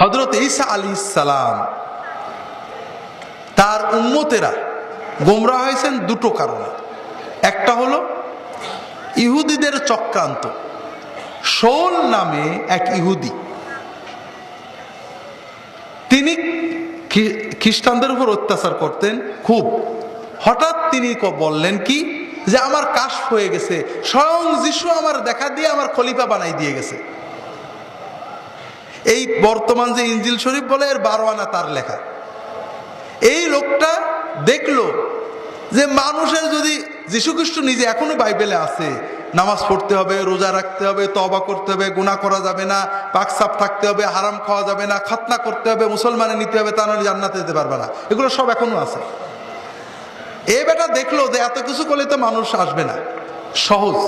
হযরত ঈসা আলাইহিস সালাম তার উম্মতেরা গোমরাহ হয়েছেন দুটো কারণে। একটা হলো ইহুদিদের চক্রান্ত। শৌল নামে এক ইহুদি, তিনি খ্রিস্টানদের উপর অত্যাচার করতেন খুব। হঠাৎ তিনি বললেন কি যে আমার কাশফ হয়ে গেছে, স্বয়ং যিশু আমার দেখা দিয়ে আমার খলিফা বানাই দিয়ে গেছে। এই বর্তমান যে ইনজিল শরীফ বলে এর 12 আনা তার লেখা। এই লোকটা দেখলো যে মানুষের যদি যীশু খ্রিস্ট নিজে এখনো বাইবেলে আছে, নামাজ পড়তে হবে, রোজা রাখতে হবে, তওবা করতে হবে, গুনাহ করা যাবে না, পাকসাপ থাকতে হবে, হারাম খাওয়া যাবে না, খাতনা করতে হবে, মুসলমানে নিতে হবে, তা নাহলে জান্নাতে যেতে পারবে না, এগুলো সব এখনো আছে। এ বেটা দেখলো যে এত কিছু করলে তো মানুষ আসবে না, সহজ।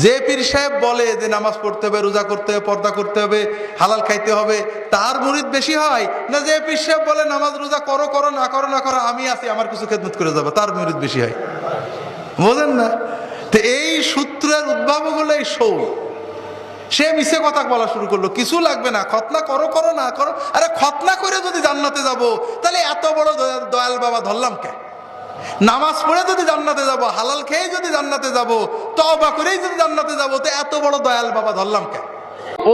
যে পীর সাহেব বলে যে নামাজ পড়তে হবে, রোজা করতে হবে, পর্দা করতে হবে, হালাল খাইতে হবে, তার মুরিদ বেশি হয় না যে পীর সাহেব বলে নামাজ রোজা করো করো না করো না করো, আমি আছি আমার কিছু খেদমত করে যাবো, তার মুরিদ বেশি হয়? বোঝেন না? তো এই সূত্রের উদ্ভাবক হলো এই শৌল। সে মিছে কথা বলা শুরু করলো, কিছু লাগবে না, খতনা করো করো না করো। আরে খতনা করে যদি জান্নাতে যাব তাহলে এত বড় দয়াল বাবা ধরলাম কে? নামাজ পড়ে যদি জান্নাতে যাব, হালাল খেয়ে যদি জান্নাতে যাব, তওবা করেই যদি জান্নাতে যাব, তো এত বড় দয়াল বাবা ধরলাম কে?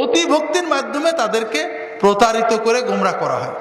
অতি ভক্তির মাধ্যমে তাদেরকে প্রতারিত করে গোমরাহ করা হয়।